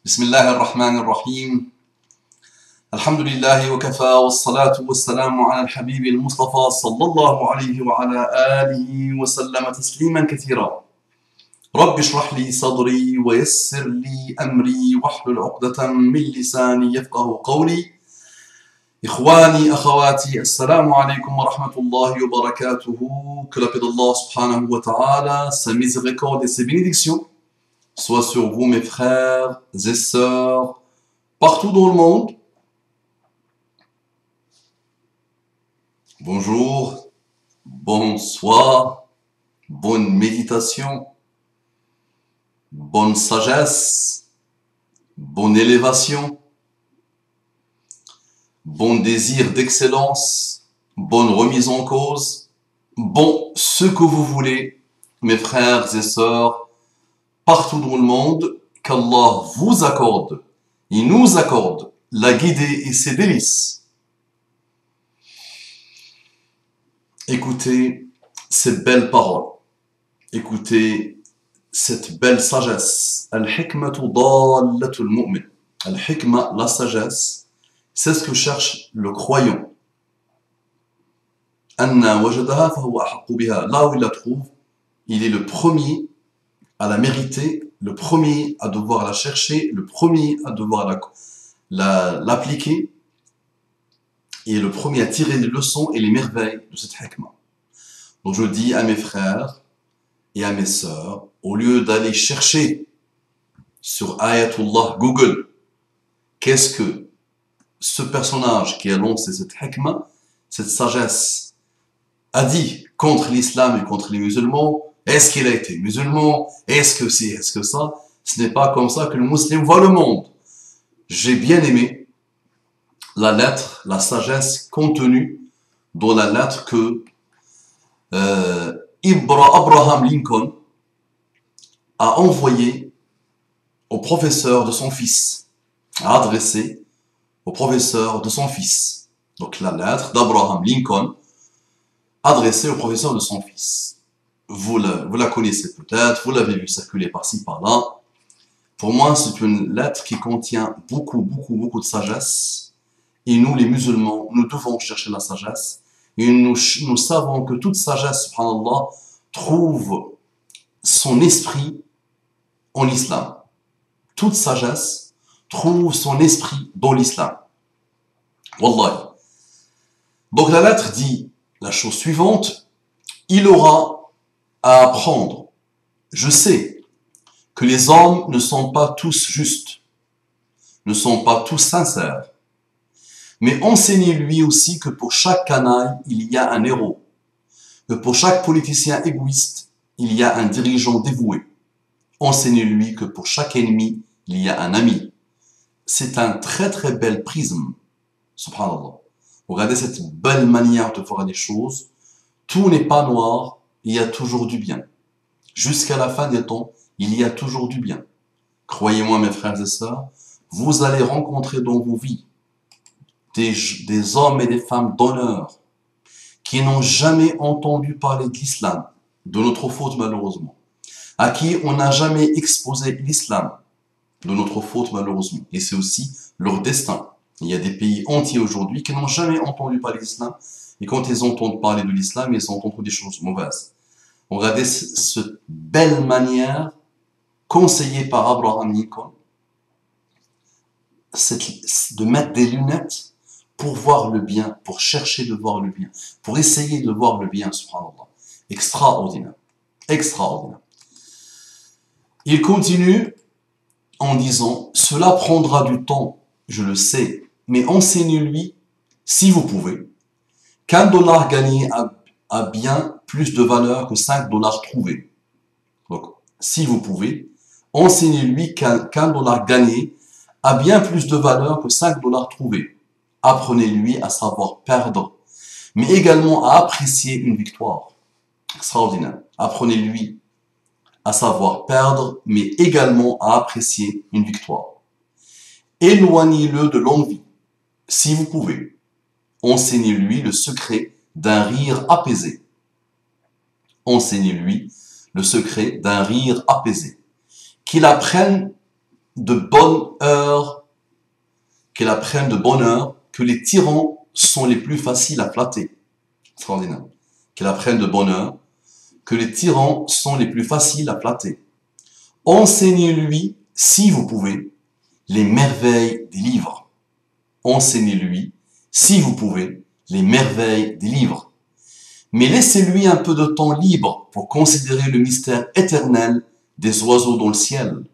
بسم الله الرحمن الرحيم الحمد لله وكفى والصلاة والسلام على الحبيب المصطفى صلى الله عليه وعلى آله وسلم تسليما كثيرا رب اشرح لي صدري ويسر لي أمري واحلل عقدة من لساني يفقه قولي إخواني أخواتي السلام عليكم ورحمة الله وبركاته. Que la paix d'Allah subhanahu wa ta'ala, sa miséricorde et ses bénédictions soient sur vous mes frères et sœurs partout dans le monde. Bonjour, bonsoir, bonne méditation, bonne sagesse, bonne élévation, bon désir d'excellence, bonne remise en cause, bon ce que vous voulez, mes frères et sœurs, partout dans le monde, qu'Allah vous accorde, il nous accorde la guidée et ses délices. Écoutez ces belles paroles, écoutez cette belle sagesse. Al-hikmatu dallatul mu'min. Al-hikma, la sagesse, c'est ce que cherche le croyant. Anna wajadaha fahuwa ahaqqu biha. Là où il la trouve, il est le premier à la mériter, le premier à devoir la chercher, le premier à devoir l'appliquer, et le premier à tirer les leçons et les merveilles de cette hikmah. Donc je dis à mes frères et à mes sœurs, au lieu d'aller chercher sur Ayatullah Google, qu'est-ce que ce personnage qui a lancé cette hikmah, cette sagesse, a dit contre l'islam et contre les musulmans, est-ce qu'il a été musulman, est-ce que c'est, est-ce que ça, ce n'est pas comme ça que le musulman voit le monde. J'ai bien aimé la lettre, la sagesse contenue dans la lettre que Abraham Lincoln a envoyée au professeur de son fils, a adressée au professeur de son fils. Donc la lettre d'Abraham Lincoln adressée au professeur de son fils. Vous la connaissez peut-être, vous l'avez vu circuler par-ci, par-là. Pour moi, c'est une lettre qui contient beaucoup de sagesse. Et nous, les musulmans, nous devons chercher la sagesse. Et nous savons que toute sagesse, subhanallah, trouve son esprit en l'islam. Toute sagesse trouve son esprit dans l'islam. Wallahi. Donc la lettre dit la chose suivante. Il aura à apprendre. Je sais que les hommes ne sont pas tous justes, ne sont pas tous sincères. Mais enseignez-lui aussi que pour chaque canaille, il y a un héros. Que pour chaque politicien égoïste, il y a un dirigeant dévoué. Enseignez-lui que pour chaque ennemi, il y a un ami. C'est un très bel prisme. Subhanallah. Regardez cette belle manière de voir les choses. Tout n'est pas noir, il y a toujours du bien. Jusqu'à la fin des temps, il y a toujours du bien. Croyez-moi, mes frères et sœurs, vous allez rencontrer dans vos vies des hommes et des femmes d'honneur qui n'ont jamais entendu parler de l'islam, de notre faute malheureusement, à qui on n'a jamais exposé l'islam, de notre faute malheureusement, et c'est aussi leur destin. Il y a des pays entiers aujourd'hui qui n'ont jamais entendu parler de l'islam, et quand ils entendent parler de l'islam, ils entendent des choses mauvaises. Regardez cette belle manière conseillée par Abraham Lincoln, de mettre des lunettes pour voir le bien, pour chercher de voir le bien, pour essayer de voir le bien, subhanallah. Extraordinaire. Extraordinaire. Il continue en disant, cela prendra du temps, je le sais, mais enseignez-lui, si vous pouvez, $1 gagné a bien plus de valeur que $5 trouvés. Donc, si vous pouvez, enseignez-lui $1 gagné a bien plus de valeur que $5 trouvés. Apprenez-lui à savoir perdre, mais également à apprécier une victoire. Extraordinaire. Apprenez-lui à savoir perdre, mais également à apprécier une victoire. Éloignez-le de l'envie, si vous pouvez. Enseignez-lui le secret d'un rire apaisé. Enseignez-lui le secret d'un rire apaisé. Qu'il apprenne de bonne heure, qu'elle apprenne de bonne heure que les tyrans sont les plus faciles à flatter. Extraordinaire. Qu'elle apprenne de bonne heure que les tyrans sont les plus faciles à flatter. Enseignez-lui, si vous pouvez, les merveilles des livres. Enseignez-lui, si vous pouvez, les merveilles des livres. Mais laissez-lui un peu de temps libre pour considérer le mystère éternel des oiseaux dans le ciel,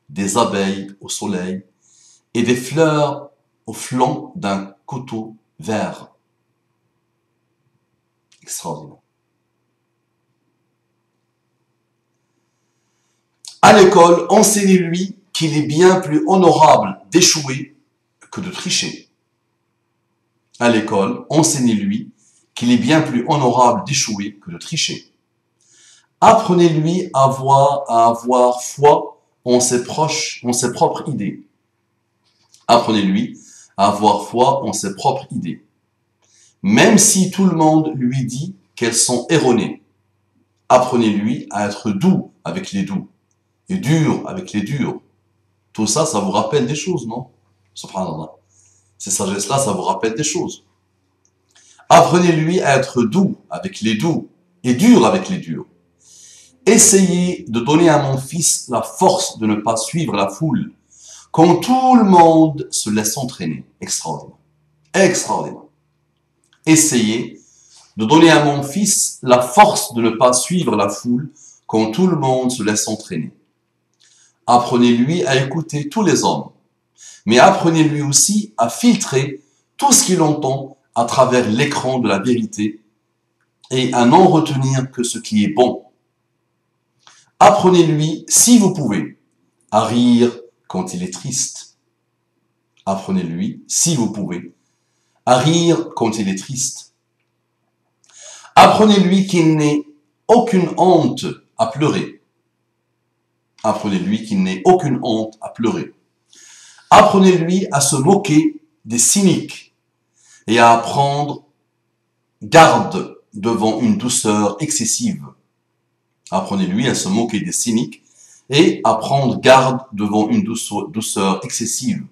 des abeilles au soleil et des fleurs au flanc d'un coteau vert. Extraordinaire. À l'école, enseignez-lui qu'il est bien plus honorable d'échouer que de tricher. À l'école, enseignez-lui qu'il est bien plus honorable d'échouer que de tricher. Apprenez-lui à avoir foi en ses propres idées. Apprenez-lui à avoir foi en ses propres idées. Même si tout le monde lui dit qu'elles sont erronées. Apprenez-lui à être doux avec les doux et dur avec les durs. Tout ça, ça vous rappelle des choses, non? Subhanallah. Ces sagesses-là, ça vous rappelle des choses. Apprenez-lui à être doux avec les doux et dur avec les durs. Essayez de donner à mon fils la force de ne pas suivre la foule quand tout le monde se laisse entraîner. Extraordinaire. Extraordinaire. Essayez de donner à mon fils la force de ne pas suivre la foule quand tout le monde se laisse entraîner. Apprenez-lui à écouter tous les hommes, mais apprenez-lui aussi à filtrer tout ce qu'il entend à travers l'écran de la vérité et à n'en retenir que ce qui est bon. Apprenez-lui, si vous pouvez, à rire quand il est triste. Apprenez-lui, si vous pouvez, à rire quand il est triste. Apprenez-lui qu'il n'ait aucune honte à pleurer. Apprenez-lui qu'il n'ait aucune honte à pleurer. Apprenez-lui à se moquer des cyniques et à prendre garde devant une douceur excessive. Apprenez-lui à se moquer des cyniques et à prendre garde devant une douceur excessive.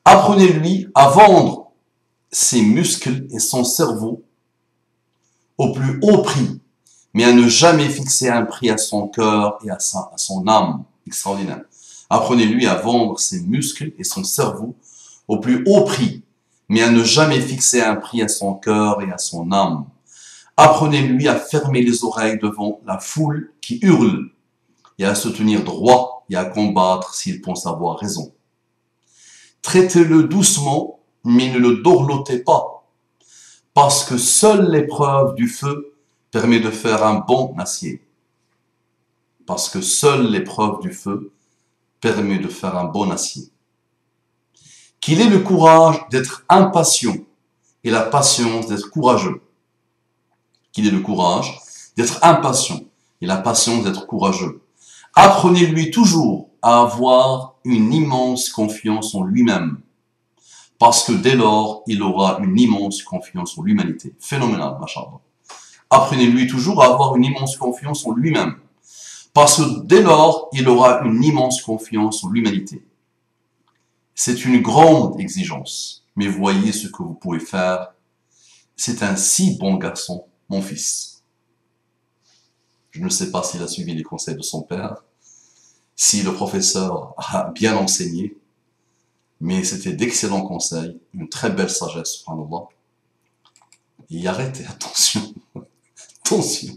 Apprenez-lui à vendre ses muscles et son cerveau au plus haut prix, mais à ne jamais fixer un prix à son cœur et à son âme. Extraordinaire. Apprenez-lui à vendre ses muscles et son cerveau au plus haut prix, mais à ne jamais fixer un prix à son cœur et à son âme. Apprenez-lui à fermer les oreilles devant la foule qui hurle et à se tenir droit et à combattre s'il pense avoir raison. Traitez-le doucement, mais ne le dorlotez pas, parce que seule l'épreuve du feu permet de faire un bon acier. Parce que seule l'épreuve du feu permet de faire un bon acier. Qu'il ait le courage d'être impatient et la patience d'être courageux. Qu'il ait le courage d'être impatient et la patience d'être courageux. Apprenez-lui toujours à avoir une immense confiance en lui-même, parce que dès lors, il aura une immense confiance en l'humanité. Phénoménal, machallah. Apprenez-lui toujours à avoir une immense confiance en lui-même, parce que dès lors, il aura une immense confiance en l'humanité. C'est une grande exigence, mais voyez ce que vous pouvez faire. C'est un si bon garçon, mon fils. Je ne sais pas s'il a suivi les conseils de son père, si le professeur a bien enseigné, mais c'était d'excellents conseils, une très belle sagesse, subhanallah. Et arrêtez, attention, attention,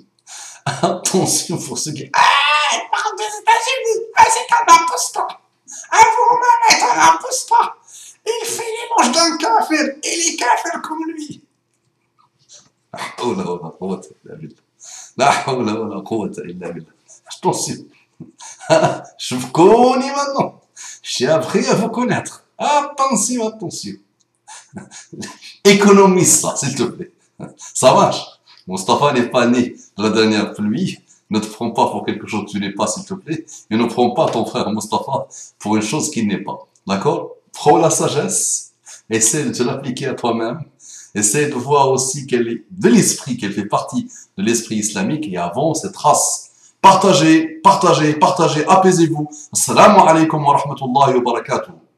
attention pour ceux qui... Ah, il parle des États-Unis, ah, c'est un imposteur, ah, vous êtes un imposteur, il fait les manches d'un kafir, il est kafir comme lui. La hawla wala quwwata illa billah. La hawla wala quwwata illa billah. Attention. Je vous connais maintenant. J'ai appris à vous connaître. Attention, attention. Économise ça, s'il te plaît. Ça marche. Mustapha n'est pas né de la dernière pluie. Ne te prends pas pour quelque chose que tu n'es pas, s'il te plaît. Et ne prends pas ton frère Mustapha pour une chose qu'il n'est pas. D'accord? Prends la sagesse. Essaie de te l'appliquer à toi-même. Essaie de voir aussi qu'elle est de l'esprit, qu'elle fait partie de l'esprit islamique et avance et trace Partagez, partagez, partagez, apaisez-vous. Assalamu alaikum wa rahmatullahi wa barakatuh.